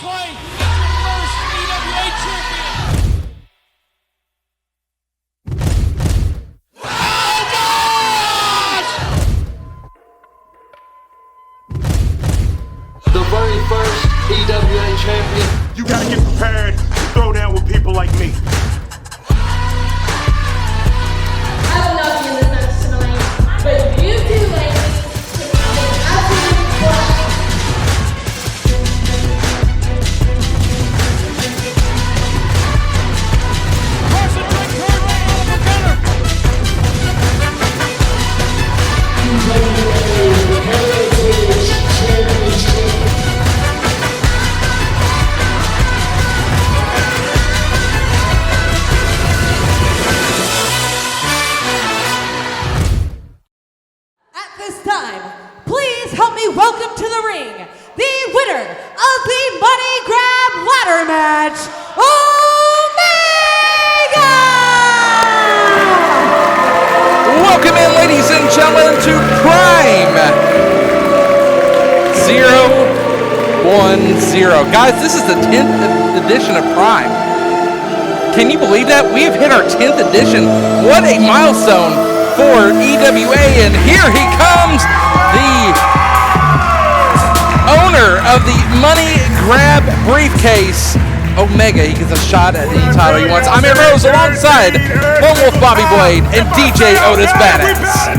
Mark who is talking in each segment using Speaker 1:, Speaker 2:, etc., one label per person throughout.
Speaker 1: claim your first EWA champion. Oh, gosh!
Speaker 2: The very first EWA champion.
Speaker 3: You gotta get prepared to throw down with people like me.
Speaker 4: I will not be in this match tonight, but you two ladies can have an absolute blast.
Speaker 5: Welcome to the ring, the winner of the Money Grab Ladder Match, Omega!
Speaker 6: Welcome in, ladies and gentlemen, to Prime 010. Guys, this is the 10th edition of Prime. Can you believe that? We have hit our 10th edition. What a milestone for EWA, and here he comes, the owner of the Money Grab briefcase, Omega. He gets a shot at any title he wants. I'm Aaron Rose alongside Lone Wolf Bobby Blade and DJ Otis Badass.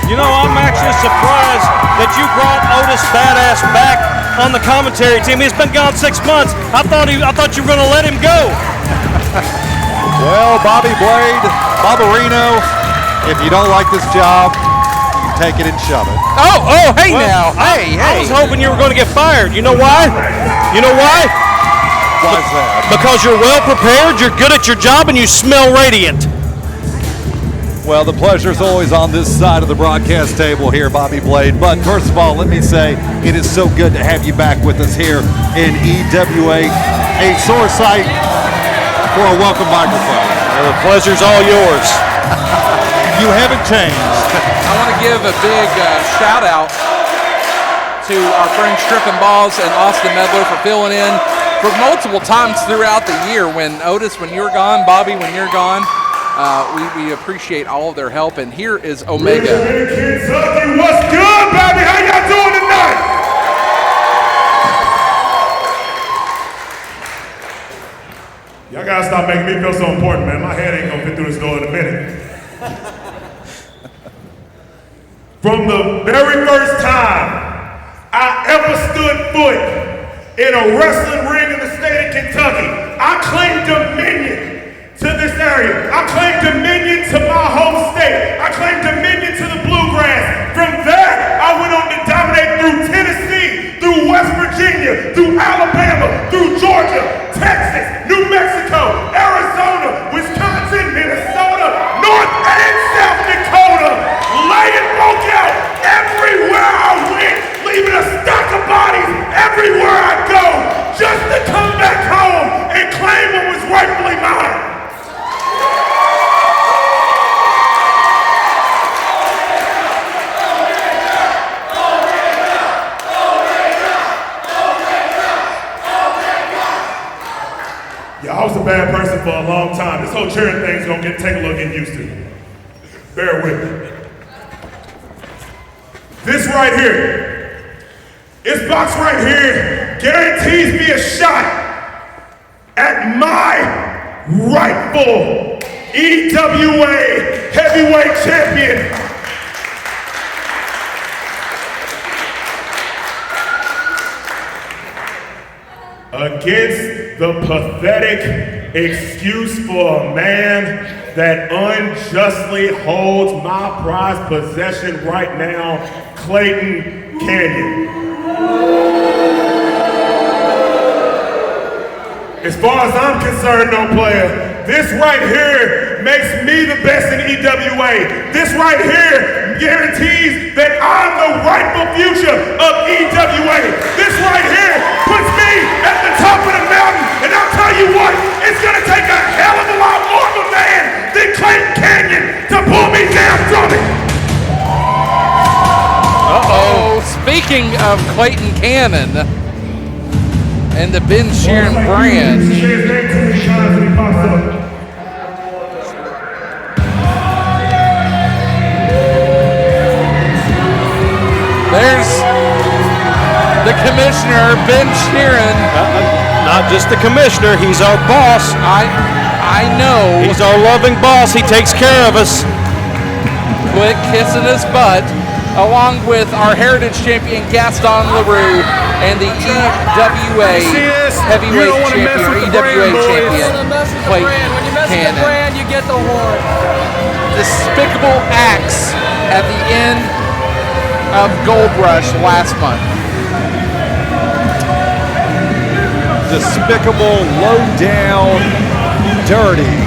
Speaker 7: You know, I'm actually surprised that you brought Otis Badass back on the commentary team. He's been gone 6 months. I thought you were going to let him go.
Speaker 8: Well, Bobby Blade, Barbarino, if you don't like this job, take it and shove it.
Speaker 6: Oh, hey, well, now. Hey.
Speaker 7: I was hoping you were going to get fired. You know why?
Speaker 8: Why is that?
Speaker 7: Because you're well prepared, you're good at your job, and you smell radiant.
Speaker 8: Well, the pleasure's always on this side of the broadcast table here, Bobby Blade. But first of all, let me say it is so good to have you back with us here in EWA, a sore sight for a welcome microphone.
Speaker 7: Well, the pleasure's all yours.
Speaker 8: You haven't changed.
Speaker 6: I want to give a big shout out to our friends Trippin' Balls and Austin Medler for filling in for multiple times throughout the year. When Otis, when you're gone, Bobby, when you're gone, we appreciate all of their help. And here is Omega.
Speaker 3: Kentucky, what's good, baby? How y'all doing tonight? Y'all gotta stop making me feel so important, man. My head ain't gonna fit through this door in a minute. From the very first time I ever stood foot in a wrestling ring in the state of Kentucky, I claimed dominion to this area. I claimed dominion to my home state. I claimed dominion to the bluegrass. From there, I went on to dominate through Tennessee, through West Virginia, through Alabama, through Georgia, Texas, New Mexico, Arizona, Wisconsin, Minnesota, North and South Dakota, laying folk out everywhere I went, leaving a stack of bodies everywhere I go, just to come back home and claim what was rightfully mine. Yeah, I was a bad person for a long time. This whole cheering thing's gonna take a little getting used to. Bear with me. This right here, this box right here guarantees me a shot at my rightful EWA heavyweight champion. Against the pathetic excuse for a man that unjustly holds my prized possession right now, Clayton Canyon. As far as I'm concerned, no player, this right here makes me the best in EWA. This right here guarantees that I'm the rightful future of EWA. This right here puts me at the top of the mountain, and I'll tell you what, it's gonna take a hell of a lot more of a man than Clayton Canyon to pull me down from it.
Speaker 6: Uh-oh, speaking of Clayton Canyon, and the Ben Shearin brand. There's the commissioner, Ben Shearin.
Speaker 7: Not just the commissioner, he's our boss.
Speaker 6: I know.
Speaker 7: He's our loving boss. He takes care of us.
Speaker 6: Quit kissing his butt, along with our heritage champion Gaston LaRue and the EWA heavyweight champion, EWA champion Clayton Cannon.
Speaker 1: You get the horn.
Speaker 6: Despicable acts at the end of Gold Rush last month.
Speaker 8: Despicable, low down, dirty.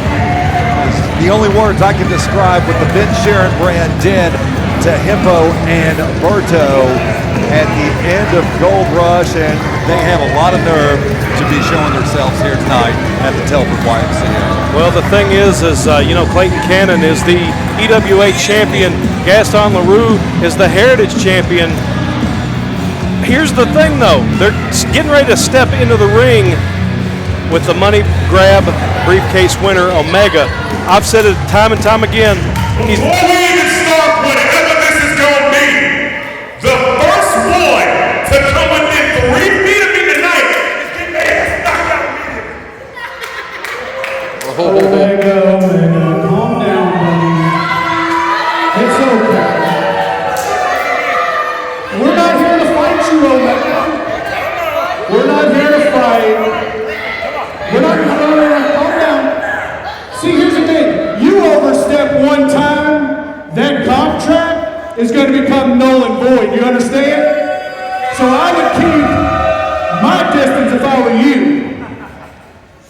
Speaker 8: The only words I can describe what the Ben Shearin brand did to Hippo and Berto at the end of Gold Rush, and they have a lot of nerve to be showing themselves here tonight at the Telford YMCA.
Speaker 7: Well, the thing is Clayton Cannon is the EWA champion. Gaston LaRue is the heritage champion. Here's the thing, though. They're getting ready to step into the ring with the money grab briefcase winner, Omega. I've said it time and time again.
Speaker 3: Before we even start whatever this is going to be, the first one to come within 3 feet of me tonight is getting their ass knocked out immediately.
Speaker 9: Omega, calm down, buddy. It's okay. We're not here to fight you, Omega. We're not here to fight. We're not going to calm down. See, here's the thing. You overstep one time, that contract is going to become null and void. You understand? So I would keep my distance if I were you.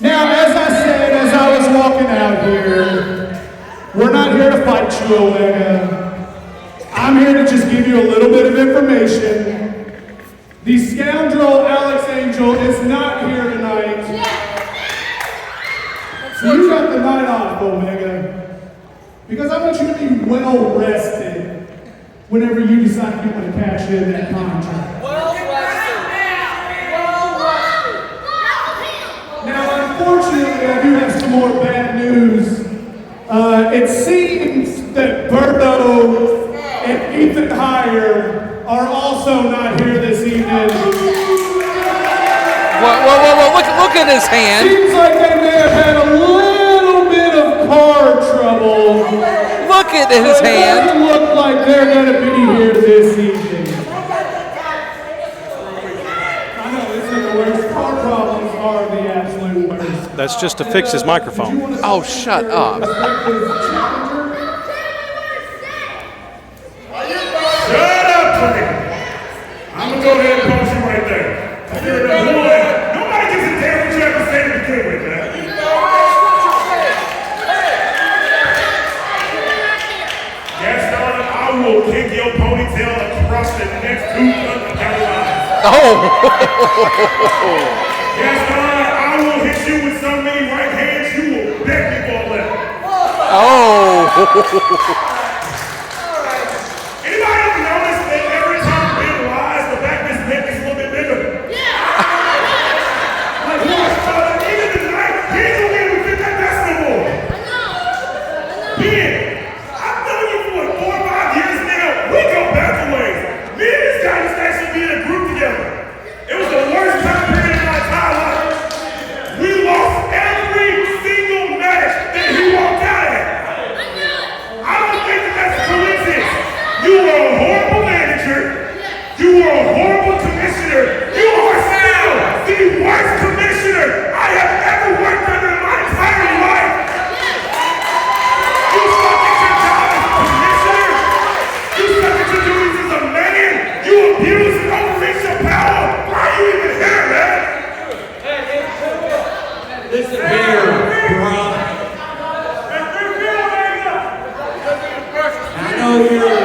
Speaker 9: Now, as I said, as I was walking out here, we're not here to fight you, Omega. I'm here to just give you a little bit of information. The scoundrel Alex Angel is not here tonight. So you got the night off, Omega, because I want you to be well rested whenever you decide you want to cash in that contract. Now, unfortunately, I do have some more bad news. It seems that Berto and 𝐬𝐿𝐼𝐴 are also not here this evening.
Speaker 6: Whoa, look at his hand.
Speaker 9: Seems like they may have had a little bit of car trouble.
Speaker 6: Look at his hand.
Speaker 9: It doesn't look like they're going to be here this evening. I know, this is the worst. Car problems are the absolute worst.
Speaker 7: That's just to fix his microphone.
Speaker 6: Oh, shut up.
Speaker 3: Shut up, Clay. I'm going to go ahead and punch you right there. Nobody gives a damn what you have to say to begin with, man. Gaston, I will kick your ponytail across the next 2 county lines.
Speaker 6: Oh.
Speaker 3: Gaston, I will hit you with so many right hands, you will beg me for a left.
Speaker 6: Oh.
Speaker 3: Anybody ever notice that every time Ben lies, the back of his neck is a little bit bigger? Like, even tonight, he ain't gonna be able to fit that basketball. Ben, I've known you for 4 or 5 years now. We go back a ways. Me and this guy used to actually be in a group together. It was the worst time period in my entire life. We lost every single match that he walked out at. I don't think that that's a coincidence. You were a horrible manager. You were a horrible commissioner. You are still the worst commissioner I have ever worked under in my entire life. You suck at your job as commissioner. You suck at your duties as a man. You abuse and overreach your power. Why are you even here, man?
Speaker 2: Listen here, bro. I know you're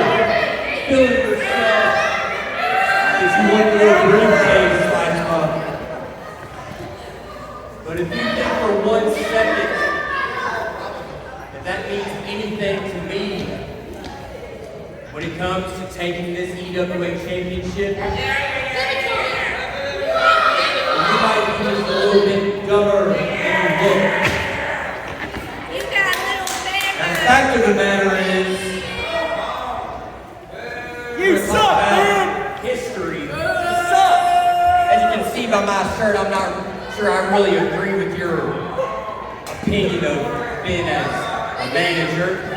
Speaker 2: feeling yourself as you went through a briefcase last month. But if you think for 1 second that means anything to me when it comes to taking this EWA championship, you might by my shirt, I'm not sure I really agree with your opinion of Ben as a manager.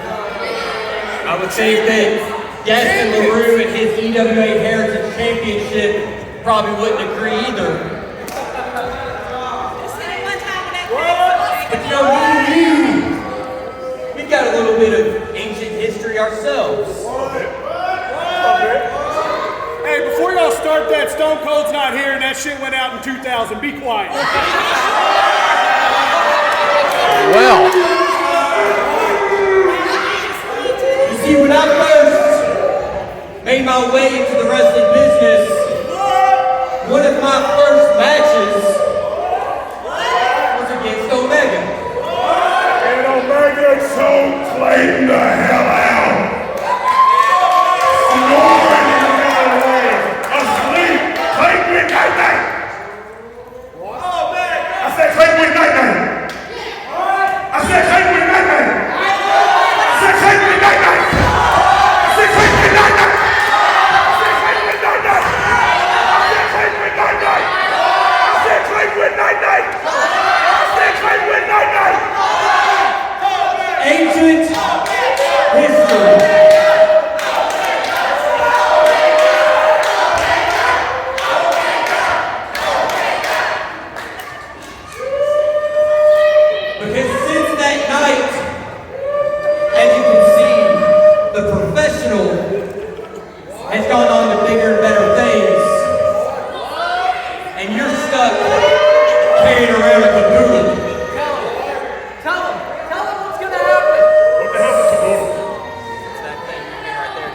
Speaker 2: I would think that Gaston LaRue and his EWA Heritage Championship probably wouldn't agree either. But you know, we've got a little bit of ancient history ourselves.
Speaker 9: Hey, before y'all start that, Stone Cold's not here and that shit went out in 2000. Be quiet.
Speaker 6: Well,
Speaker 2: You see, when I first made my way into the wrestling business, one of my first matches was against Omega.
Speaker 3: And Omega choked Clayton the hell out. Snoring in the alleyway. Asleep. Clayton went night-night. I said Clayton went night-night. I said Clayton went night-night. I said Clayton went night-night. I said Clayton went night-night. I said Clayton went night-night. I said Clayton went night-night. I said Clayton went night-night. I said Clayton went night-night.
Speaker 2: Ancient history. Because since that night, as you can see, the professional has gone on to bigger and better things. And you're stuck carrying around a caboodle.
Speaker 1: Tell him what's gonna happen.
Speaker 3: What the hell is the goal?
Speaker 1: It's that thing right there.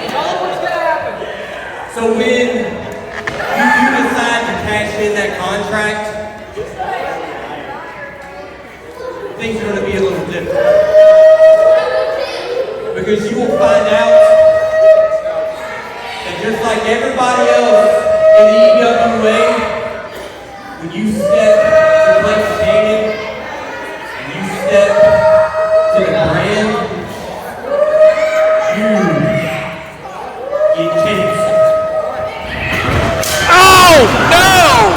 Speaker 1: Tell him what's gonna happen.
Speaker 2: So when you do decide to cash in that contract, things are going to be a little different. Because you will find out that just like everybody else in the EWA, when you step to Blake Shannon and you step to the brand, you get canceled.
Speaker 6: oh no!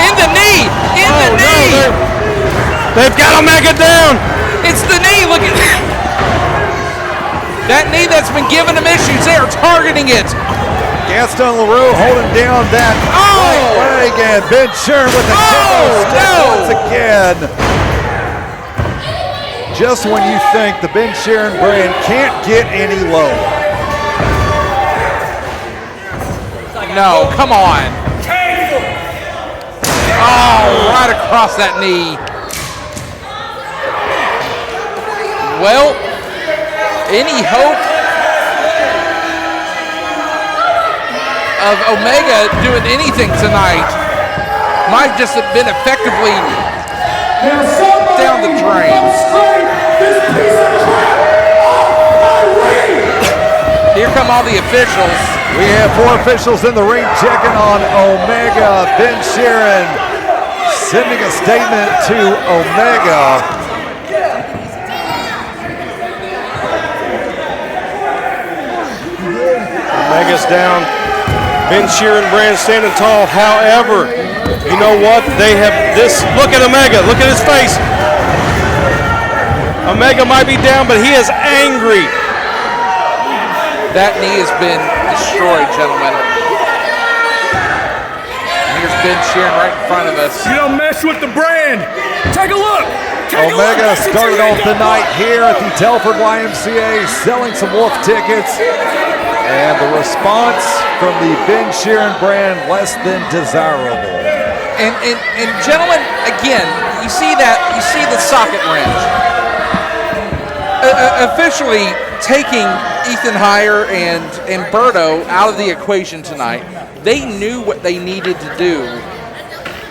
Speaker 6: In the knee! In the knee!
Speaker 7: They've got Omega down.
Speaker 6: It's the knee. Look at that knee that's been giving him issues. They are targeting it.
Speaker 8: Gaston LaRue holding down that right leg, and Ben Shearin with the kendo stick once again. Just when you think the Ben Shearin brand can't get any lower.
Speaker 6: No, come on. Oh, right across that knee. Well, any hope of Omega doing anything tonight might just have been effectively down the drain.
Speaker 9: This piece of crap off my ring!
Speaker 6: Here come all the officials.
Speaker 8: We have 4 officials in the ring checking on Omega. Ben Shearin sending a statement to Omega.
Speaker 7: Omega's down. Ben Shearin brand standing tall. However, you know what? They have this. Look at Omega. Look at his face. Omega might be down, but he is angry.
Speaker 6: That knee has been destroyed, gentlemen. And here's Ben Shearin right in front of us.
Speaker 9: You don't mess with the brand. Take a look.
Speaker 8: Omega started off the night here at the Telford YMCA selling some Wolf tickets. And the response from the Ben Shearin brand, less than desirable.
Speaker 6: And gentlemen, again, you see the socket wrench. Officially taking Ethan Heyer and Berto out of the equation tonight. They knew what they needed to do,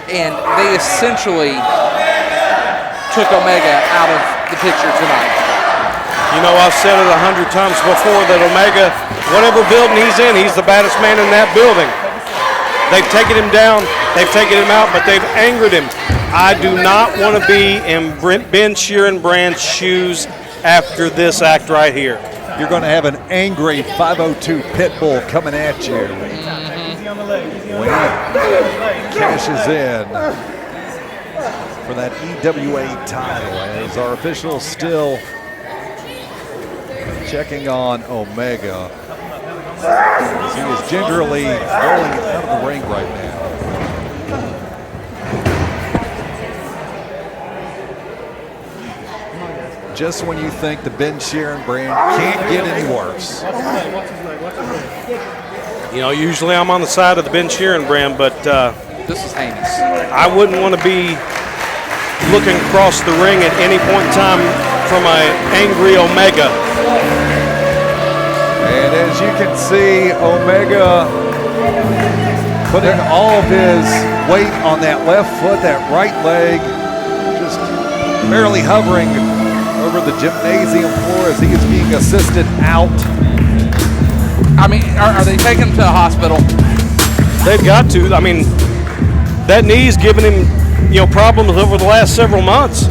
Speaker 6: and they essentially took Omega out of the picture tonight.
Speaker 7: You know, I've said it 100 times before that Omega, whatever building he's in, he's the baddest man in that building. They've taken him down, they've taken him out, but they've angered him. I do not want to be in Ben Shearin brand's shoes after this act right here.
Speaker 8: you're going to have an angry 502 pit bull coming at you. When he cashes in for that EWA title, as our officials still checking on Omega. He is gingerly rolling out of the ring right now. Just when you think the Ben Shearin brand can't get any worse.
Speaker 7: You know, usually I'm on the side of the Ben Shearin brand, but
Speaker 6: this is heinous.
Speaker 7: I wouldn't want to be looking across the ring at any point in time from an angry Omega.
Speaker 8: And as you can see, Omega putting all of his weight on that left foot, that right leg, just barely hovering over the gymnasium floor as he is being assisted out.
Speaker 6: I mean, are they taking him to the hospital?
Speaker 7: They've got to. I mean, that knee's giving him, you know, problems over the last several months.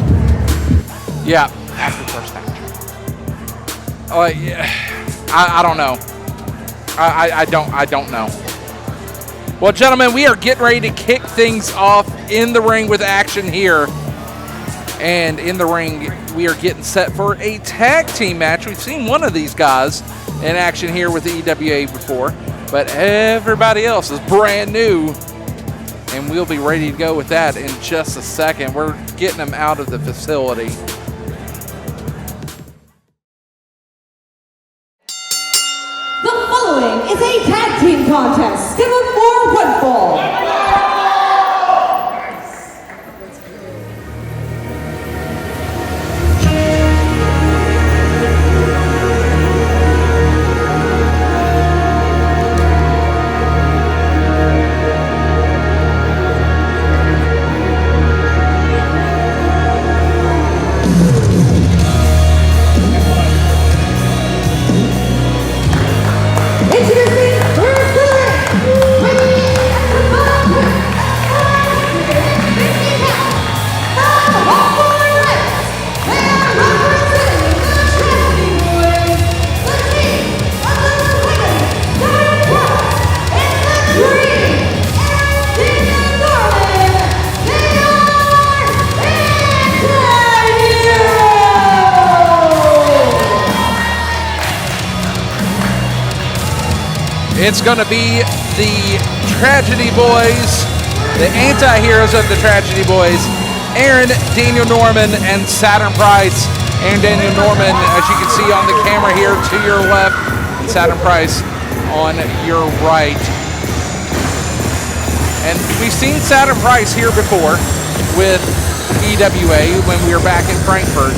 Speaker 6: Yeah, after the first time. Yeah, I don't know. I don't know. Well, gentlemen, we are getting ready to kick things off in the ring with action here. And in the ring, we are getting set for a tag team match. We've seen one of these guys in action here with the EWA before, but everybody else is brand new. And we'll be ready to go with that in just a second. We're getting them out of the facility.
Speaker 5: The following is a tag team contest scheduled for one fall.
Speaker 6: It's going to be the Tragedy Boiz, the anti-heroes of the Tragedy Boiz, Aaron, Daniel Norman, and Saturn Price. Aaron, Daniel Norman, as you can see on the camera here to your left, and Saturn Price on your right. And we've seen Saturn Price here before with EWA when we were back in Frankfurt.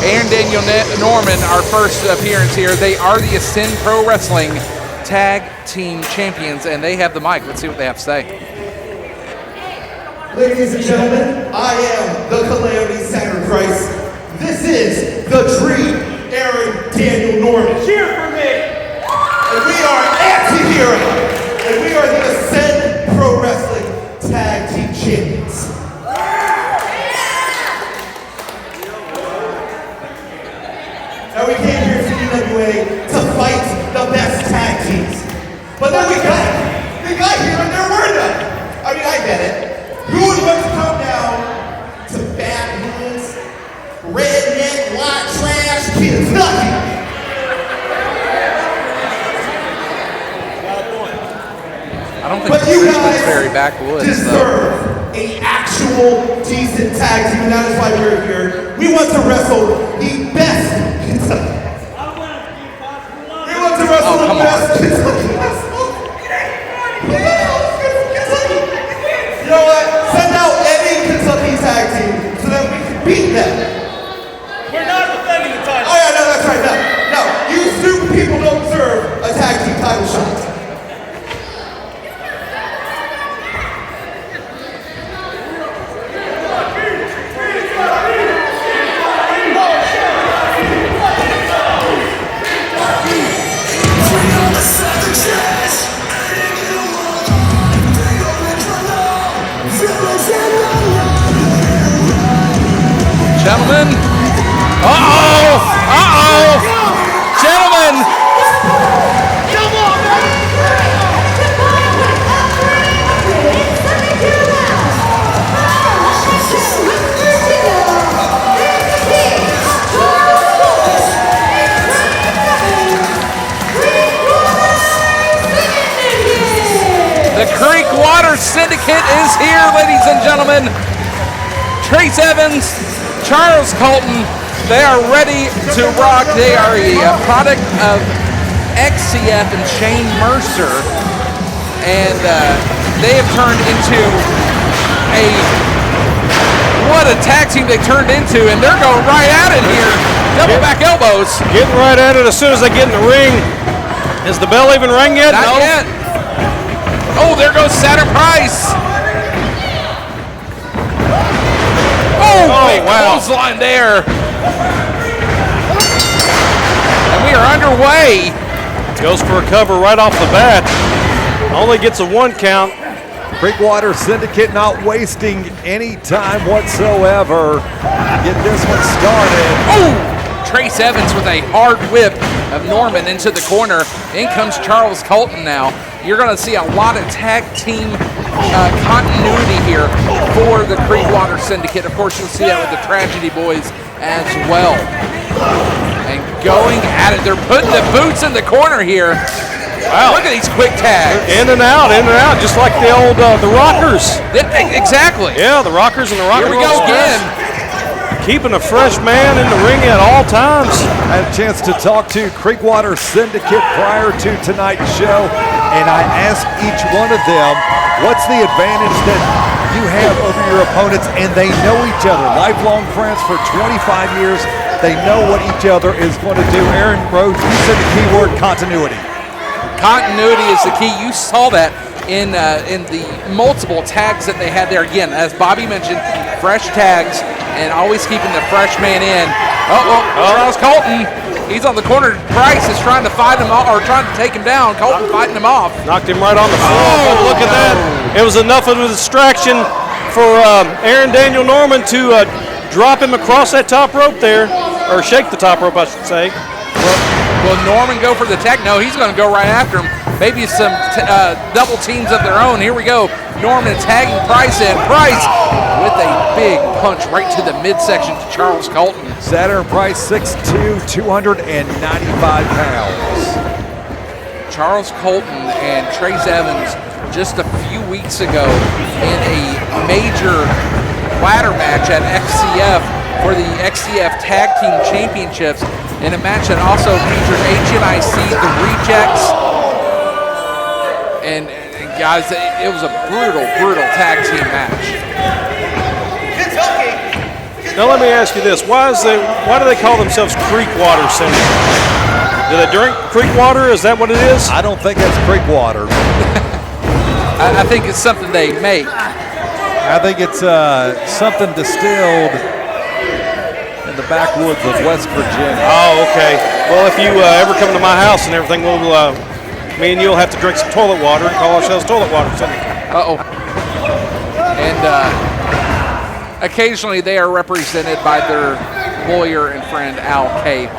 Speaker 6: Aaron, Daniel Norman, our first appearance here. They are the Ascend Pro Wrestling Tag Team Champions, and they have the mic. Let's see what they have to say.
Speaker 10: Ladies and gentlemen, I am the Calamity Saturn Price. This is the Dream, Aaron Daniel Norman. Cheer for me! And we are anti-hero, and we are the Ascend Pro Wrestling Tag Team Champions. Now we came here to EWA to fight the best tag teams. But then we got here and there were none. I mean, I get it. Who would want to come down to backwoods, redneck, white trash, Kentucky?
Speaker 6: I don't think Richmond's very backwoods,
Speaker 10: deserve an actual decent tag team. That is why we're here. We want to wrestle the best Kentucky. We want to wrestle the best Kentucky. You know what? Send out any Kentucky tag team so that we can beat them.
Speaker 1: We're not defending the title.
Speaker 10: Oh yeah, no, that's right. No, you stupid people don't deserve a tag team title shot.
Speaker 6: Gentlemen, gentlemen, Syndicate is here, ladies and gentlemen. Trace Evans, Charles Colton, they are ready to rock. They are a product of XCF and Shane Mercer, and they have turned into what a tag team they turned into, and they're going right at it here. Double back elbows.
Speaker 7: Getting right at it as soon as they get in the ring. Is the bell even rang yet?
Speaker 6: Not yet. Oh, there goes Saturn Price. Oh, big clothesline there. And we are underway.
Speaker 7: Goes for a cover right off the bat. Only gets a 1 count.
Speaker 8: Creek Water Syndicate not wasting any time whatsoever. Get this one started.
Speaker 6: Oh! Trace Evans with a hard whip of Norman into the corner. In comes Charles Colton now. You're going to see a lot of tag team continuity here for the Creek Water Syndicate. Of course, you'll see that with the Tragedy Boiz as well. And going at it. They're putting the boots in the corner here. Wow. Look at these quick tags.
Speaker 7: In and out, just like the old, the Rockers.
Speaker 6: Exactly.
Speaker 7: Yeah, the Rockers and the Rockers.
Speaker 6: Here we go again.
Speaker 7: Keeping a fresh man in the ring at all times.
Speaker 8: I had a chance to talk to Creek Water Syndicate prior to tonight's show, and I asked each one of them, what's the advantage that you have over your opponents, and they know each other. Lifelong friends for 25 years. They know what each other is going to do. Aaron Rhodes, you said the key word, continuity.
Speaker 6: Continuity is the key. You saw that in the multiple tags that they had there. Again, as Bobby mentioned, fresh tags and always keeping the fresh man in. Charles Colton, he's on the corner. Price is trying to fight him off, or trying to take him down. Colton fighting him off.
Speaker 7: Knocked him right on the floor. But look at that. It was enough of a distraction for Aaron Daniel Norman to drop him across that top rope there, or shake the top rope, I should say.
Speaker 6: Will Norman go for the tag? No, he's going to go right after him. Maybe some double teams of their own. Here we go. Norman tagging Price in. Price with a big punch right to the midsection to Charles Colton.
Speaker 8: Saturn Price, 6'2", 295 pounds.
Speaker 6: Charles Colton and Trace Evans just a few weeks ago in a major ladder match at XCF for the XCF Tag Team Championships, in a match that also featured HNIC, the Rejects, and guys, it was a brutal tag team match.
Speaker 7: Now let me ask you this: why do they call themselves Creek Water Syndicate? Do they drink creek water? Is that what it is?
Speaker 8: I don't think that's creek water.
Speaker 6: I think it's something they make.
Speaker 8: I think it's something distilled in the backwoods of West Virginia.
Speaker 7: Oh, okay. Well, if you ever come to my house and everything, me and you'll have to drink some toilet water and call ourselves Toilet Water Syndicate.
Speaker 6: And occasionally they are represented by their lawyer and friend 𝐿𝐼𝐾.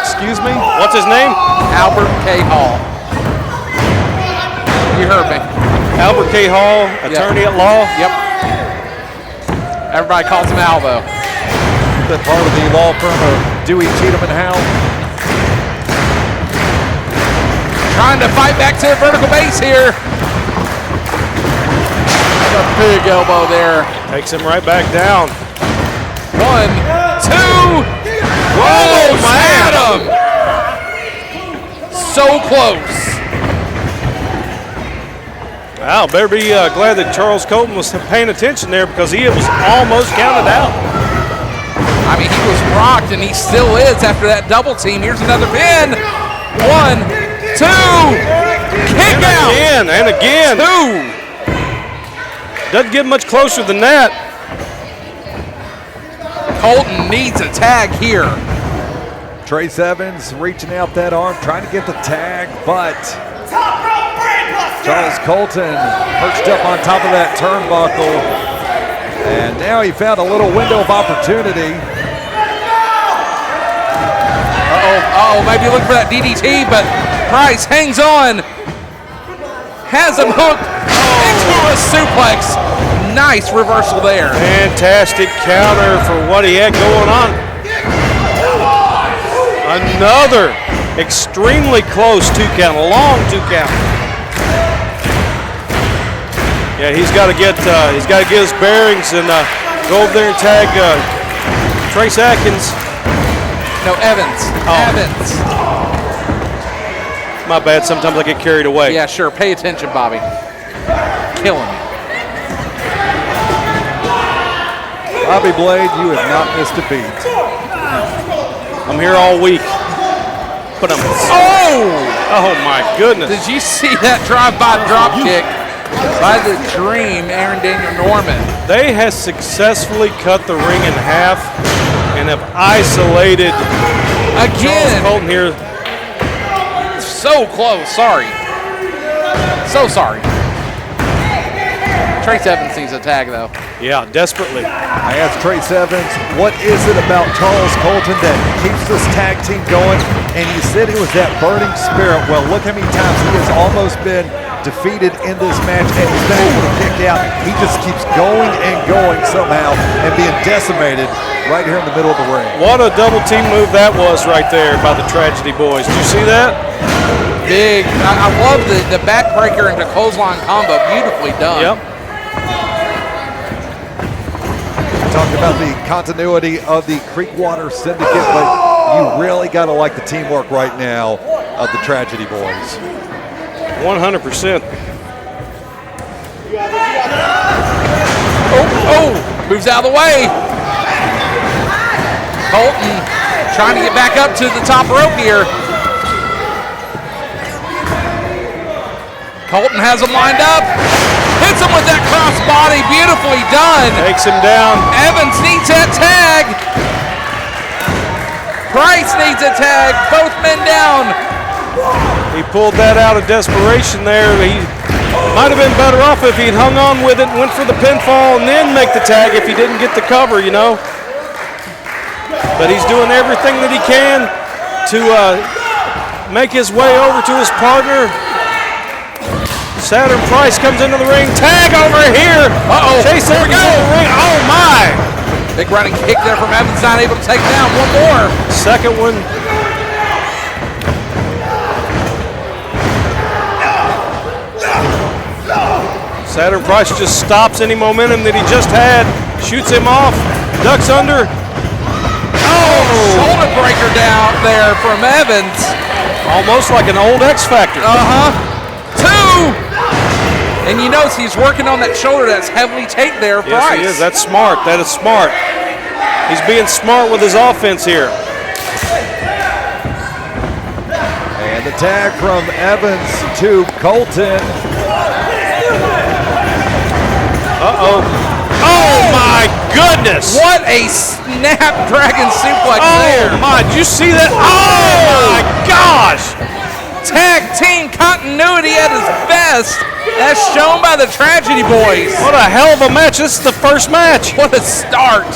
Speaker 7: Excuse me? What's his name?
Speaker 6: Albert K. Hall. You heard me.
Speaker 7: Albert K. Hall, attorney at law?
Speaker 6: Yep. Everybody calls him Alvo.
Speaker 8: Been part of the law firm of 𝐂𝐥𝐢𝐭𝐞.
Speaker 6: Trying to fight back to the vertical base here. A big elbow there.
Speaker 7: Takes him right back down.
Speaker 6: 1, 2. Almost had him. So close.
Speaker 7: Wow, better be glad that Charles Colton was paying attention there, because he was almost counted out.
Speaker 6: I mean, he was rocked, and he still is after that double team. Here's another pin. 1, 2. Kick out.
Speaker 7: And again.
Speaker 6: 2.
Speaker 7: Doesn't get much closer than that.
Speaker 6: Colton needs a tag here.
Speaker 8: Trace Evans reaching out that arm, trying to get the tag, but Charles Colton perched up on top of that turnbuckle, and now he found a little window of opportunity.
Speaker 6: Maybe looking for that DDT, but Price hangs on. Has him hooked into a suplex. Nice reversal there.
Speaker 7: Fantastic counter for what he had going on. Another extremely close 2 count, a long 2 count. Yeah, he's got to get his bearings and go over there and tag Trace Atkins.
Speaker 6: No, Evans. Evans.
Speaker 7: My bad. Sometimes I get carried away.
Speaker 6: Yeah, sure. Pay attention, Bobby. Killing me.
Speaker 8: Bobby Blade, you have not missed a beat.
Speaker 7: I'm here all week. But I'm. Oh my goodness!
Speaker 6: Did you see that drive-by drop kick by the Dream, Aaron Daniel Norman?
Speaker 7: They have successfully cut the ring in half and have isolated
Speaker 6: again.
Speaker 7: Charles Colton here.
Speaker 6: So close. Sorry. So sorry. Trace Evans needs a tag, though.
Speaker 7: Yeah, desperately.
Speaker 8: I asked Trace Evans, what is it about Charles Colton that keeps this tag team going? And he said it was that burning spirit. Well, look how many times he has almost been defeated in this match and he's been able to kick out. He just keeps going and going somehow and being decimated right here in the middle of the ring.
Speaker 7: What a double team move that was right there by the Tragedy Boiz. Did you see that?
Speaker 6: Big. I love the backbreaker into clothesline combo. Beautifully done.
Speaker 7: Yep.
Speaker 8: Talked about the continuity of the Creek Water Syndicate, but you really got to like the teamwork right now of the Tragedy Boiz.
Speaker 7: 100%.
Speaker 6: Oh, moves out of the way. Colton trying to get back up to the top rope here. Colton has him lined up. Hits him with that crossbody, beautifully done.
Speaker 7: Takes him down.
Speaker 6: Evans needs that tag. Price needs a tag, both men down.
Speaker 7: He pulled that out of desperation there. He might have been better off if he'd hung on with it and went for the pinfall and then make the tag if he didn't get the cover, you know. But he's doing everything that he can to make his way over to his partner. Saturn Price comes into the ring. Tag over here.
Speaker 6: Uh-oh.
Speaker 7: Chase Evans in the ring. Oh, my.
Speaker 6: Big running kick there from Evans. Not able to take down. One more.
Speaker 7: Second one. Saturn Price just stops any momentum that he just had. Shoots him off. Ducks under.
Speaker 6: Oh, shoulder breaker down there from Evans.
Speaker 7: Almost like an old X Factor.
Speaker 6: Uh-huh. Two. And you notice he's working on that shoulder that's heavily taped there.
Speaker 7: Yes,
Speaker 6: Price.
Speaker 7: he is. That's smart. That is smart. He's being smart with his offense here.
Speaker 8: And the tag from Evans to Colton.
Speaker 7: Uh-oh. Oh, my goodness.
Speaker 6: What a snapdragon suplex there.
Speaker 7: Oh, my. Did you see that? Oh, my gosh.
Speaker 6: Tag team continuity at its best, as shown by the Tragedy Boiz.
Speaker 7: What a hell of a match. This is the first match.
Speaker 6: What a start.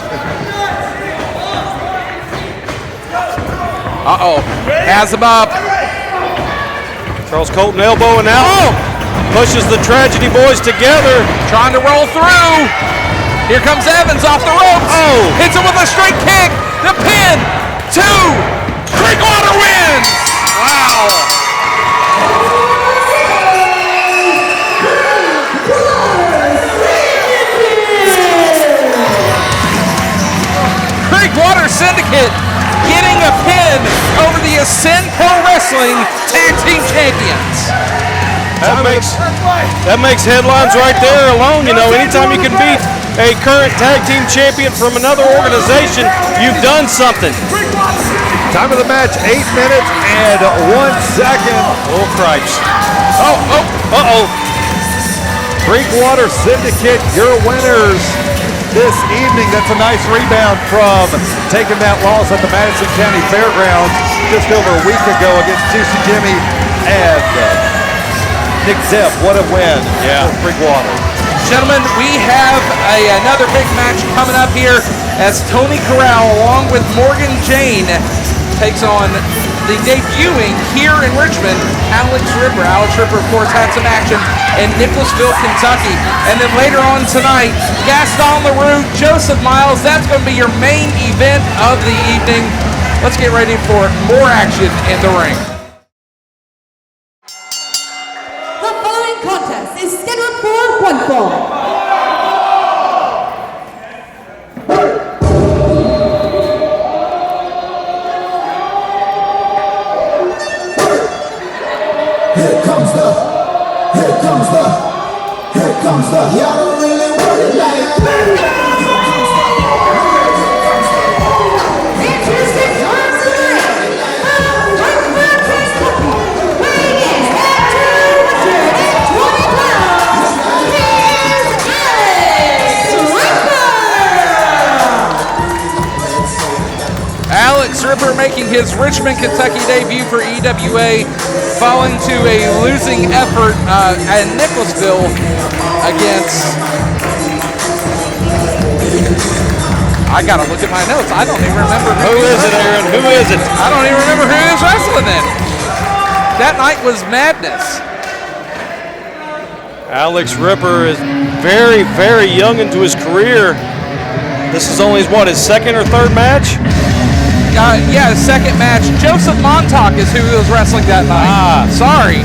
Speaker 6: Uh-oh. Has him up.
Speaker 7: Charles Colton elbowing out. Oh! Pushes the Tragedy Boiz together.
Speaker 6: Trying to roll through. Here comes Evans off the ropes.
Speaker 7: Oh!
Speaker 6: Hits him with a straight kick. The pin. Two. Creek Water wins. Wow. Creek Water Syndicate getting a pin over the Ascend Pro Wrestling Tag Team Champions.
Speaker 7: That makes headlines right there alone. You know, anytime you can beat a current tag team champion from another organization, you've done something.
Speaker 8: Time of the match, 8 minutes and 1 second.
Speaker 7: Oh, Christ.
Speaker 8: Uh-oh. Creek Water Syndicate, your winners this evening. That's a nice rebound from taking that loss at the Madison County Fairgrounds just over a week ago against Juicy Jimmy and Nick Zepp. What a win for Creek Water.
Speaker 6: Gentlemen, we have another big match coming up here as Tony Corral along with Morgan Jane takes on the debuting here in Richmond, Alex Ripper. Alex Ripper, of course, had some action in Nicholasville, Kentucky. And then later on tonight, Gaston LaRue, Joseph Miles. That's going to be your main event of the evening. Let's get ready for more action in the ring.
Speaker 5: The following contest is scheduled for one fall.
Speaker 11: Y'all don't really want it like that.
Speaker 6: 𝐁𝐿𝐼𝐾 making his Richmond, Kentucky debut for EWA, falling to a losing effort at Nicholasville against. I gotta look at my notes. I don't even remember
Speaker 7: who is it, Aaron. Who is it?
Speaker 6: I don't even remember who is wrestling then. That night was madness.
Speaker 7: Alex Ripper is very, very young into his career. This is only his second or third match?
Speaker 6: Yeah, his second match. Joseph Montauk is who was wrestling that night. Sorry,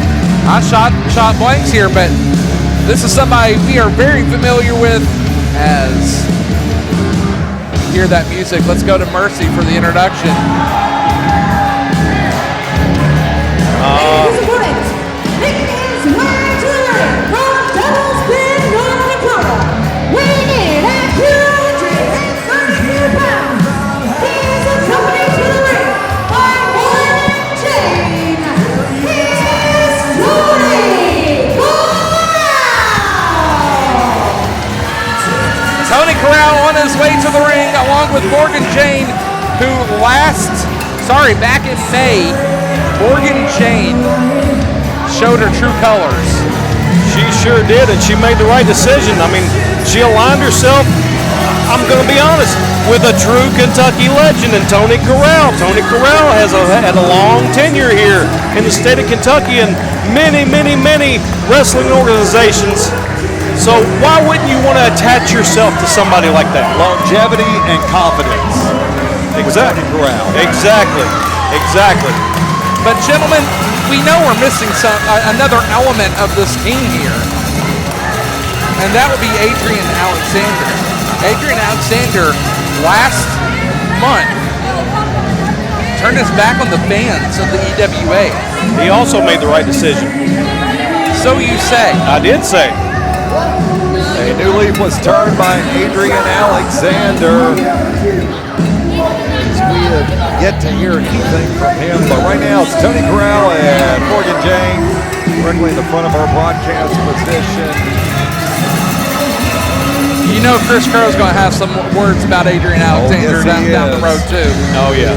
Speaker 6: I shot blanks here, but this is somebody we are very familiar with. As you hear that music, let's go to Mercy for the introduction.
Speaker 5: Making his way to the ring from Devils Bend, North Dakota, weighing in at 232 pounds. He is accompanied to the ring by Morgan Chain. He is
Speaker 6: Tony Corral on his way to the ring along with Morgan Jane, who back in May, Morgan Jane showed her true colors.
Speaker 7: She sure did, and she made the right decision. I mean, she aligned herself, I'm going to be honest, with a true Kentucky legend in Tony Corral. Tony Corral had a long tenure here in the state of Kentucky and many, many, many wrestling organizations. So why wouldn't you want to attach yourself to somebody like that?
Speaker 8: Longevity and confidence.
Speaker 7: Exactly.
Speaker 8: Corral.
Speaker 7: Exactly.
Speaker 6: But gentlemen, we know we're missing another element of this team here, and that would be Adrian Alexander. Adrian Alexander last month turned his back on the fans of the EWA.
Speaker 7: He also made the right decision.
Speaker 6: So you say.
Speaker 7: I did say.
Speaker 8: A new leaf was turned by Adrian Alexander. We have yet to hear anything from him, but right now it's Tony Corral and Morgan Jane directly in the front of our broadcast position.
Speaker 6: You know Chris Crow's going to have some words about Adrian Alexander down the road too.
Speaker 7: Oh yeah.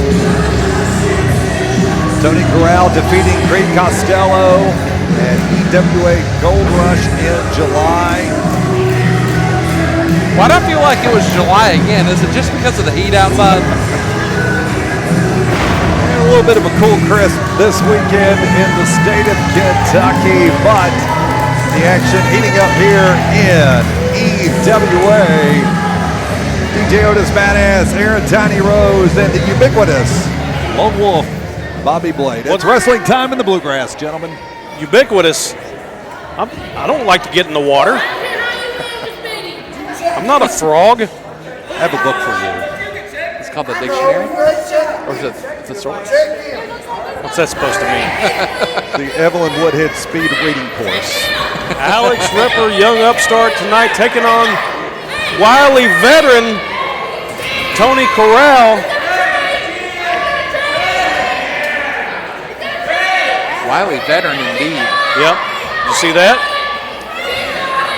Speaker 8: Tony Corral defeating Greg Costello and EWA Gold Rush in July.
Speaker 6: Why do I feel like it was July again? Is it just because of the heat outside?
Speaker 8: A little bit of a cool crisp this weekend in the state of Kentucky, but the action heating up here in EWA. DJ Otis Badass, Aaron Tiny Rose, and the ubiquitous Lone Wolf, Bobby Blade. It's wrestling time in the Bluegrass, gentlemen.
Speaker 7: Ubiquitous. I don't like to get in the water. I'm not a frog.
Speaker 8: I have a book for you.
Speaker 6: It's called the dictionary? Or is it thesaurus?
Speaker 7: What's that supposed to mean?
Speaker 8: The Evelyn Woodhead Speed Reading Course.
Speaker 7: Alex Ripper, young upstart tonight, taking on wily veteran Tony Corral.
Speaker 6: Wily veteran indeed.
Speaker 7: Yep. You see that?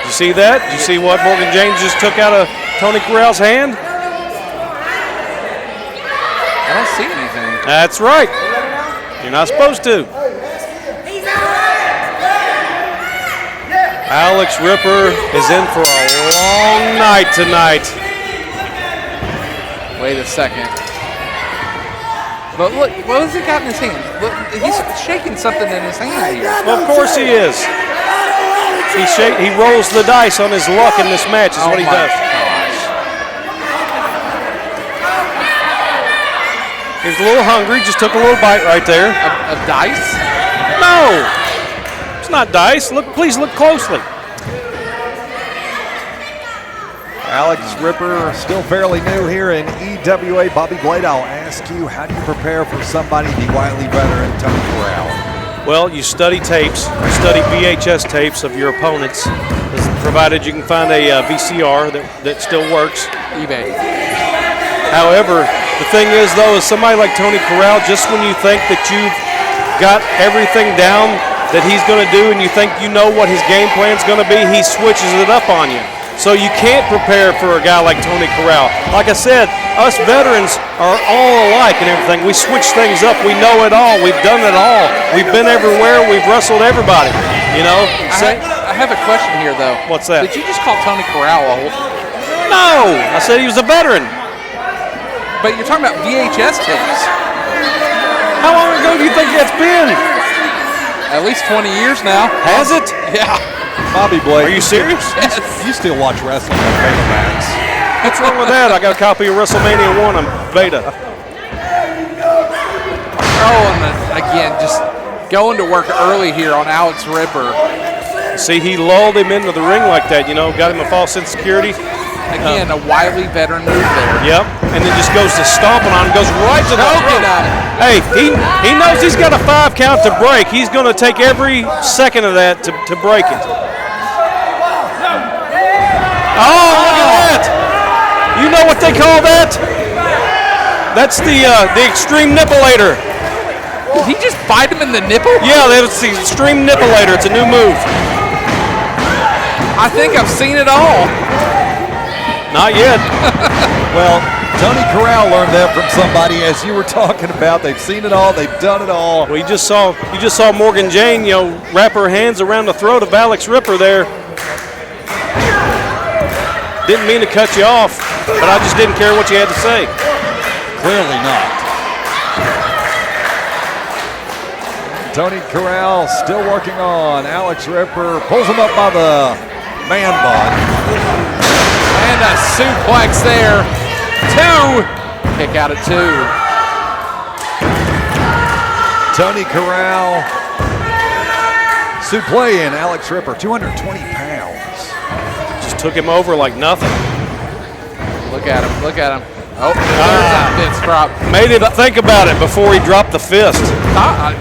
Speaker 7: You see that? Did you see what Morgan James just took out of Tony Corral's hand?
Speaker 6: I don't see anything.
Speaker 7: That's right. You're not supposed to. Alex Ripper is in for a long night tonight.
Speaker 6: Wait a second. But look, what has he got in his hand? Look, he's shaking something in his hand here.
Speaker 7: Well, of course he is. He rolls the dice on his luck in this match is what he does.
Speaker 6: Gosh.
Speaker 7: He's a little hungry, just took a little bite right there.
Speaker 6: A dice?
Speaker 7: No, it's not dice. Look, please look closely.
Speaker 8: Alex Ripper, still fairly new here in EWA. Bobby Blade, I'll ask you, how do you prepare for somebody, the wily veteran Tony Corral?
Speaker 7: Well, you study tapes, you study VHS tapes of your opponents, provided you can find a VCR that still works.
Speaker 6: eBay.
Speaker 7: However, the thing is, though, is somebody like Tony Corral, just when you think that you've got everything down that he's going to do and you think you know what his game plan's going to be, he switches it up on you. So you can't prepare for a guy like Tony Corral. Like I said, us veterans are all alike and everything. We switch things up. We know it all. We've done it all. We've been everywhere. We've wrestled everybody. You know?
Speaker 6: I have a question here, though.
Speaker 7: What's that?
Speaker 6: Did you just call Tony Corral old?
Speaker 7: No! I said he was a veteran.
Speaker 6: But you're talking about VHS tapes.
Speaker 7: How long ago do you think that's been?
Speaker 6: At least 20 years now.
Speaker 7: Has it?
Speaker 6: Yeah.
Speaker 8: Bobby Blade.
Speaker 7: Are you serious?
Speaker 6: Yes.
Speaker 8: You still watch wrestling on Betamax.
Speaker 7: What's wrong with that? I got a copy of WrestleMania 1 on Beta.
Speaker 6: Oh, and again, just going to work early here on Alex Ripper.
Speaker 7: See, he lulled him into the ring like that, you know, got him a false sense of security.
Speaker 6: Again, a wily veteran move there.
Speaker 7: Yep, and then just goes to stomping on him, goes right to the throat. Hey, he knows he's got a 5 count to break. He's going to take every second of that to break it. Oh, look at that! You know what they call that? That's the extreme nippleator.
Speaker 6: Did he just bite him in the nipple?
Speaker 7: Yeah, that's the extreme nippleator. It's a new move.
Speaker 6: I think I've seen it all.
Speaker 7: Not yet.
Speaker 8: Well, Tony Corral learned that from somebody, as you were talking about. They've seen it all. They've done it all.
Speaker 7: Well, you just saw Morgan Jane, you know, wrap her hands around the throat of Alex Ripper there. Didn't mean to cut you off, but I just didn't care what you had to say.
Speaker 8: Clearly not. Tony Corral still working on Alex Ripper. Pulls him up by the man bun.
Speaker 6: And a suplex there. 2. Kick out at 2.
Speaker 8: Tony Corral supplying Alex Ripper, 220 pounds.
Speaker 7: Just took him over like nothing.
Speaker 6: Look at him. Look at him. Oh, there's that fist drop.
Speaker 7: Made him think about it before he dropped the fist.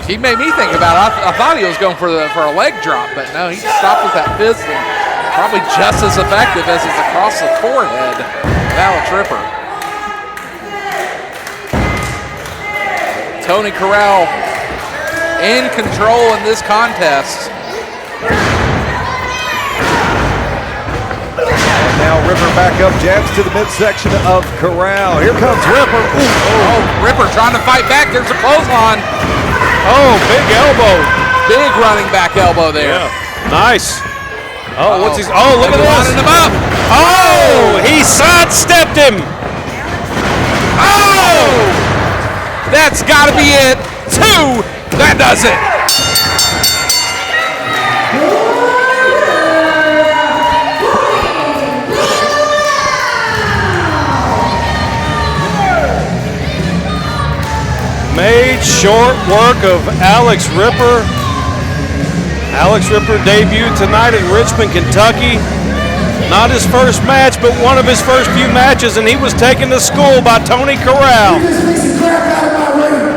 Speaker 6: He made me think about it. I thought he was going for a leg drop, but no, he stopped with that fist. And probably just as effective as it's across the forehead of Alex Ripper. Tony Corral in control in this contest.
Speaker 8: And now Ripper back up, jabs to the midsection of Corral. Here comes Ripper.
Speaker 6: Oh, Ripper trying to fight back. There's a clothesline.
Speaker 7: Oh, big elbow.
Speaker 6: Big running back elbow there.
Speaker 7: Yeah, nice. Oh, what's his? Oh, look at this!
Speaker 6: Lining him up.
Speaker 7: Oh, he sidestepped him.
Speaker 6: Oh, that's got to be it. 2. That does it.
Speaker 7: Made short work of Alex Ripper. Alex Ripper debuted tonight in Richmond, Kentucky. Not his first match, but one of his first few matches, and he was taken to school by Tony Corral.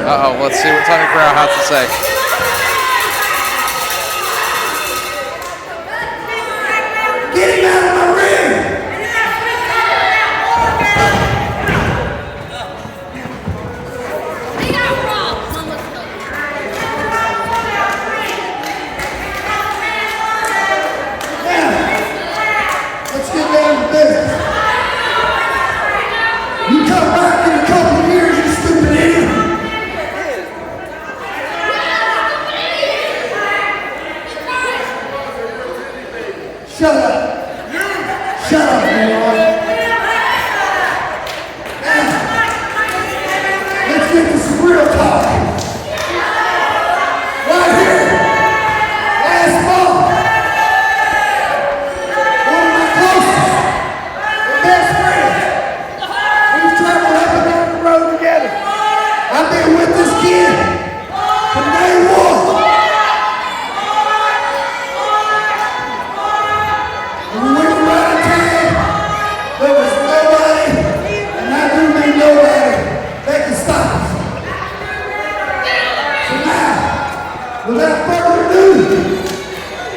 Speaker 6: Uh-oh, let's see what Tony Corral has to say.
Speaker 11: Get him out of my ring! Let's get down to business. You come back in a couple of years, you stupid idiot. Shut up. Shut up, man. Now, let's get to some real talk. Right here. Last month. One of my closest and best friends. We've traveled up and down the road together. I've been with this kid from day one. without further ado,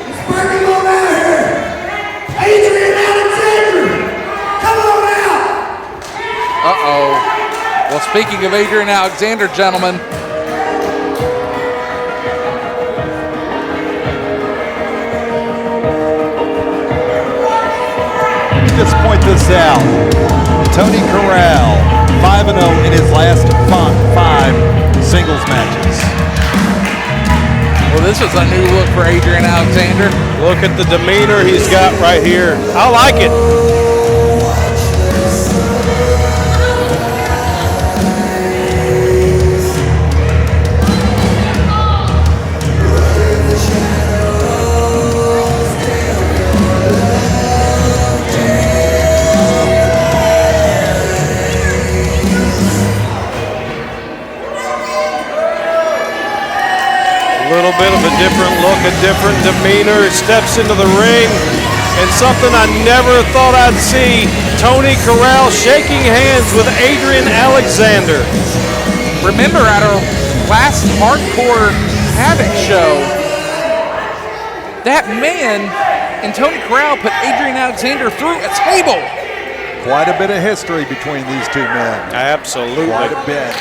Speaker 11: let's bring him on out here. Adrian Alexander, come on out.
Speaker 6: Uh-oh. Well, speaking of Adrian Alexander, gentlemen,
Speaker 8: just point this out. Tony Corral, 5-0 in his last 5 singles matches.
Speaker 6: well, this was a new look for Adrian Alexander.
Speaker 7: Look at the demeanor he's got right here. I like it. A little bit of a different look, a different demeanor. He steps into the ring, and something I never thought I'd see, Tony Corral shaking hands with Adrian Alexander.
Speaker 6: Remember at our last Hardcore Havoc show, that man and Tony Corral put Adrian Alexander through a table.
Speaker 8: Quite a bit of history between these two men.
Speaker 7: Absolutely.
Speaker 8: Quite a bit.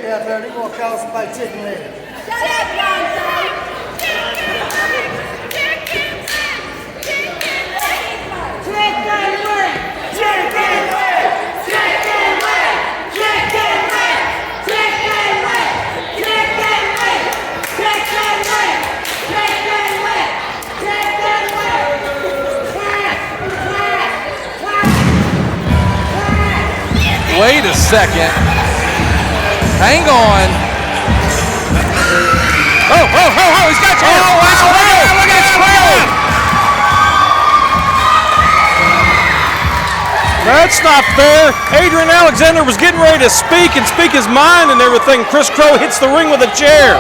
Speaker 11: Out there, they're gonna call somebody chicken leg.
Speaker 6: Wait a second. Hang on. Oh, he's got you. Oh, wow, look at this crowd.
Speaker 7: That's not fair. Adrian Alexander was getting ready to speak his mind and everything. Chris Crow hits the ring with a chair.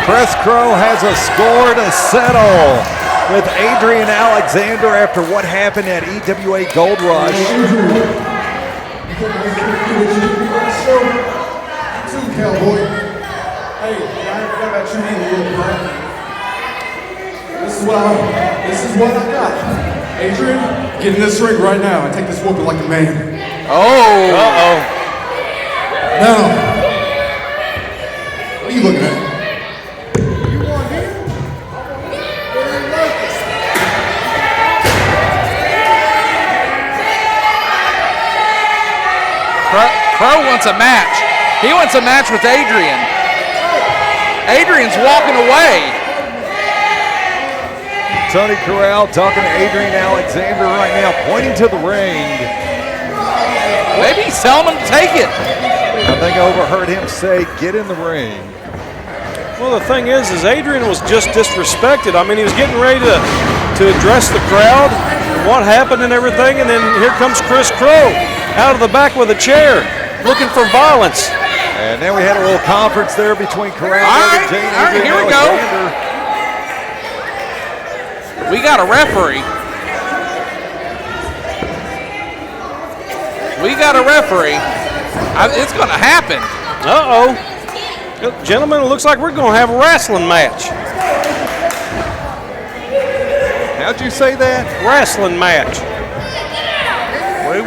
Speaker 8: Chris Crow has a score to settle with Adrian Alexander after what happened at EWA Gold Rush.
Speaker 9: Cowboy. Hey, I forgot about your name a little bit. This is what I got. Adrian, get in this ring right now and take this whooping like a man.
Speaker 6: Oh.
Speaker 7: Uh-oh.
Speaker 9: Now, what are you looking at?
Speaker 11: You want him? It ain't like it.
Speaker 6: Crow wants a match. He wants a match with Adrian. Adrian's walking away.
Speaker 8: Tony Corral talking to Adrian Alexander right now, pointing to the ring.
Speaker 6: Maybe he's telling him to take it.
Speaker 8: I think I overheard him say, get in the ring.
Speaker 7: Well, the thing is Adrian was just disrespected. I mean, he was getting ready to address the crowd, what happened and everything, and then here comes Chris Crow out of the back with a chair, looking for violence.
Speaker 8: And then we had a little conference there between Corral
Speaker 6: and
Speaker 8: Jane.
Speaker 6: All right, here we go. We got a referee. It's going to happen.
Speaker 7: Uh-oh. Gentlemen, it looks like we're going to have a wrestling match.
Speaker 8: How'd you say that?
Speaker 7: Wrestling match.
Speaker 9: Wait.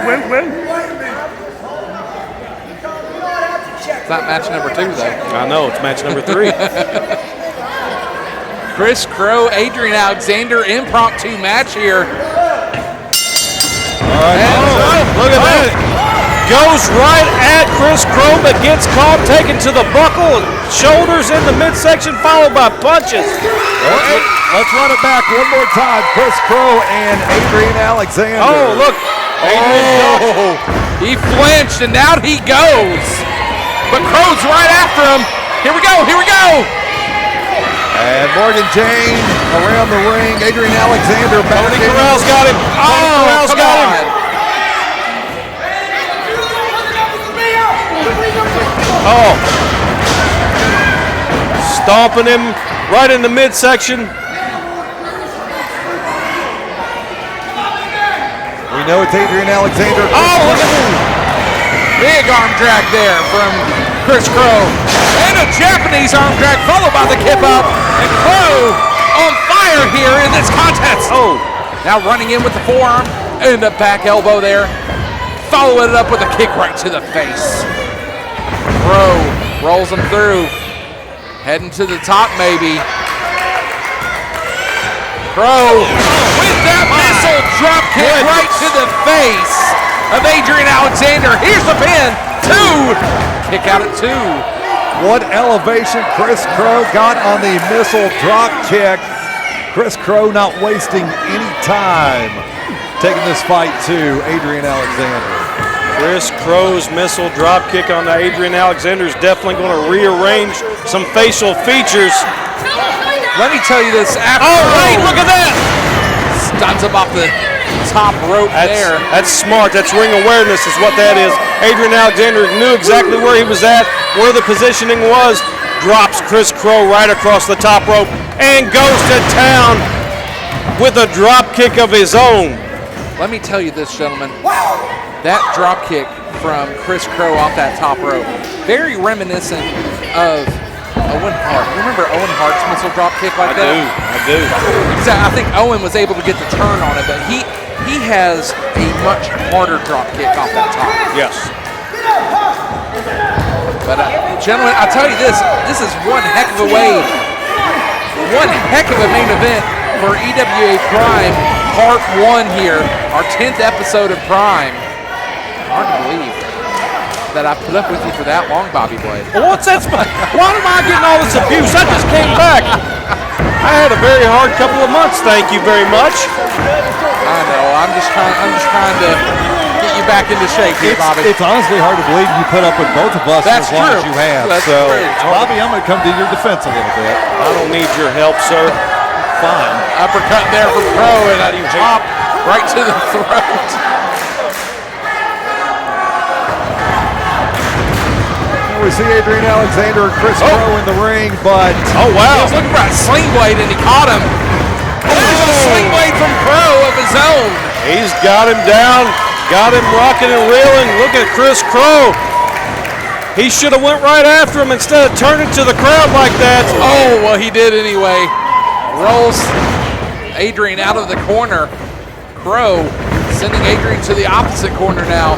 Speaker 6: It's not match number 2, though.
Speaker 7: I know, it's match number 3.
Speaker 6: Chris Crow, Adrian Alexander, impromptu match here.
Speaker 8: All right.
Speaker 7: Look at that. Goes right at Chris Crow, but gets caught, taken to the buckle, shoulders in the midsection, followed by punches.
Speaker 8: Let's run it back one more time. Chris Crow and Adrian Alexander.
Speaker 7: Oh, look. Adrian
Speaker 6: He flinched, and now he goes. But Crow's right after him. Here we go.
Speaker 8: And Morgan Jane around the ring. Adrian Alexander back.
Speaker 7: Tony Corral's got him.
Speaker 6: Oh, come on.
Speaker 7: Oh. Stomping him right in the midsection.
Speaker 8: We know it's Adrian Alexander.
Speaker 6: Oh, look at that. Big arm drag there from Chris Crow. And a Japanese arm drag followed by the kip up. And Crow on fire here in this contest. Oh, now running in with the forearm and the back elbow there. Following it up with a kick right to the face. Crow rolls him through. Heading to the top maybe. Crow with that missile drop kick right to the face of Adrian Alexander. Here's the pin. 2. Kick out at 2.
Speaker 8: What elevation Chris Crow got on the missile drop kick. Chris Crow not wasting any time taking this fight to Adrian Alexander.
Speaker 7: Chris Crow's missile drop kick on Adrian Alexander is definitely going to rearrange some facial features.
Speaker 6: Let me tell you this.
Speaker 7: Oh, wait, look at that.
Speaker 6: Stuns him off the top rope there.
Speaker 7: That's smart. That's ring awareness is what that is. Adrian Alexander knew exactly where he was at, where the positioning was. Drops Chris Crow right across the top rope and goes to town with a drop kick of his own.
Speaker 6: Let me tell you this, gentlemen. That drop kick from Chris Crow off that top rope, very reminiscent of Owen Hart. Remember Owen Hart's missile drop kick like that?
Speaker 7: I do.
Speaker 6: So I think Owen was able to get the turn on it, but he has a much harder drop kick off that top.
Speaker 7: Yes.
Speaker 6: But gentlemen, I'll tell you this is one heck of a way, one heck of a main event for EWA Prime, Part 1 here, our 10th episode of Prime. Hard to believe that I put up with you for that long, Bobby Blade.
Speaker 7: What's that? Why am I getting all this abuse? I just came back. I had a very hard couple of months. Thank you very much.
Speaker 6: I know. I'm just trying to get you back into shape here, Bobby.
Speaker 8: It's honestly hard to believe you put up with both of us
Speaker 6: That's
Speaker 8: as long
Speaker 6: true.
Speaker 8: as you have.
Speaker 6: That's
Speaker 8: so,
Speaker 6: true.
Speaker 8: Bobby, I'm going to come to your defense a little bit.
Speaker 7: I don't need your help, sir.
Speaker 6: Fine. Uppercut there from Crow and a chop right to the throat.
Speaker 8: We see Adrian Alexander and Chris Crow in the ring, but...
Speaker 6: Oh, wow. He was looking for a sling blade, and he caught him. There's a sling blade from Crow of his own.
Speaker 7: He's got him down, got him rocking and reeling. Look at Chris Crow. He should have went right after him instead of turning to the crowd like that.
Speaker 6: Oh, well, he did anyway. Rolls Adrian out of the corner. Crow sending Adrian to the opposite corner now.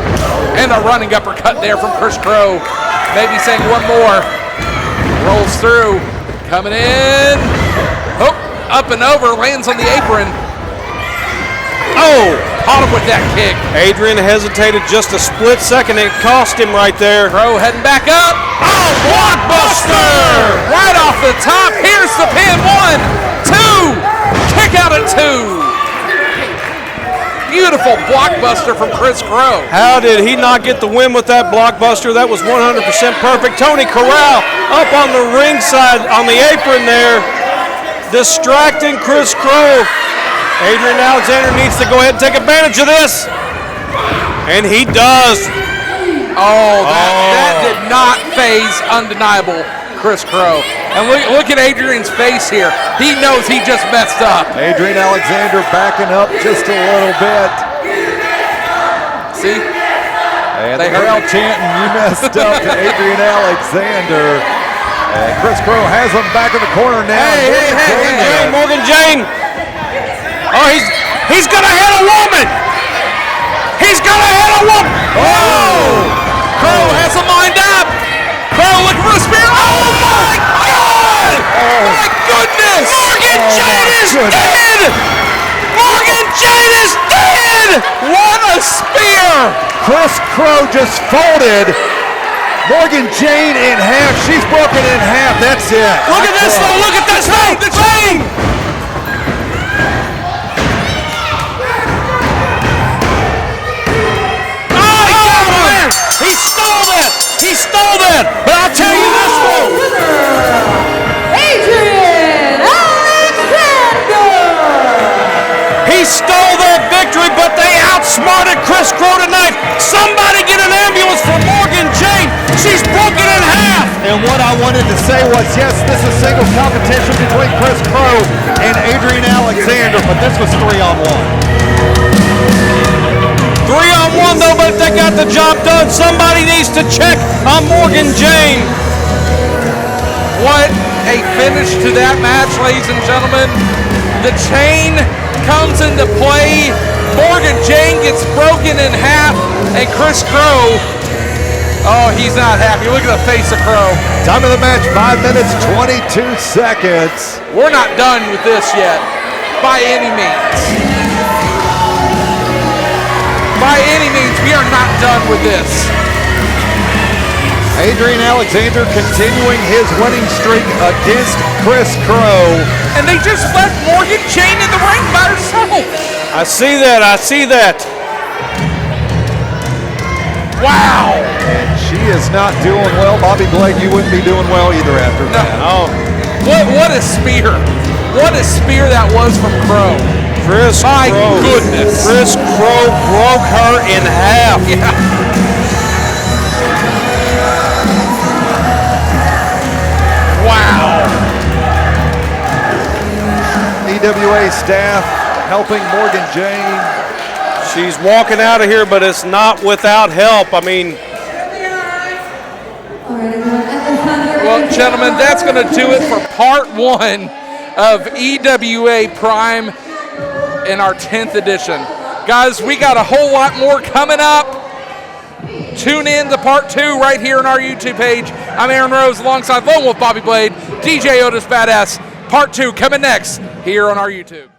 Speaker 6: And a running uppercut there from Chris Crow. Maybe saying one more. Rolls through. Coming in. Oh, up and over. Lands on the apron. Oh, caught him with that kick.
Speaker 7: Adrian hesitated just a split second. It cost him right there.
Speaker 6: Crow heading back up. Oh, blockbuster! Right off the top. Here's the pin. 1, 2. Kick out at 2. Beautiful blockbuster from Chris Crow.
Speaker 7: How did he not get the win with that blockbuster? That was 100% perfect. Tony Corral up on the ringside on the apron there, distracting Chris Crow. Adrian Alexander needs to go ahead and take advantage of this. And he does.
Speaker 6: Oh, that did not phase undeniable Chris Crow. And look at Adrian's face here. He knows he just messed up.
Speaker 8: Adrian Alexander backing up just a little bit.
Speaker 6: See?
Speaker 8: And the crowd chanting, "You messed up" to Adrian Alexander. And Chris Crow has him back in the corner now.
Speaker 7: Hey, Morgan Jane. Oh, he's gonna hit a woman. He's gonna hit a woman.
Speaker 6: Oh! Crow has him lined up. Crow looking for a spear. Oh my God! My goodness!
Speaker 7: Morgan Jane is dead! Morgan Jane is dead!
Speaker 6: What a spear!
Speaker 8: Chris Crow just folded Morgan Jane in half. She's broken in half. That's it.
Speaker 7: Look at this though. Look at this thing. The chain. He stole that! He stole that! But I'll tell you this though!
Speaker 5: Adrian Alexander!
Speaker 7: He stole that victory, but they outsmarted Chris Crow tonight. Somebody get an ambulance for Morgan Jane. She's broken in half.
Speaker 8: And what I want wanted to say was, yes, this is single competition between Chris Crow and Adrian Alexander, but this was 3-on-1.
Speaker 7: 3-on-1 though, but they got the job done. Somebody needs to check on Morgan Jane.
Speaker 6: What a finish to that match, ladies and gentlemen. The chain comes into play. Morgan Jane gets broken in half, and Chris Crow, oh, he's not happy. Look at the face of Crow.
Speaker 8: Time of the match, 5 minutes, 22 seconds.
Speaker 6: We're not done with this yet, by any means. By any means, we are not done with this.
Speaker 8: Adrian Alexander continuing his winning streak against Chris Crow.
Speaker 6: And they just left Morgan Jane in the ring by herself.
Speaker 7: I see that, I see that.
Speaker 6: Wow.
Speaker 8: And she is not doing well. Bobby Blade, you wouldn't be doing well either after that.
Speaker 7: Oh.
Speaker 6: What a spear. What a spear that was from Crow. My goodness.
Speaker 7: Chris Crow broke her in half.
Speaker 6: Yeah. Wow.
Speaker 8: EWA staff helping Morgan Jane.
Speaker 7: She's walking out of here, but it's not without help. I mean,
Speaker 6: well, gentlemen, that's going to do it for part 1 of EWA Prime in our 10th edition. Guys, we got a whole lot more coming up. Tune in to part 2 right here on our YouTube page. I'm Aaron Rose alongside Lone Wolf Bobby Blade, DJ Otis Badass. Part 2 coming next here on our YouTube.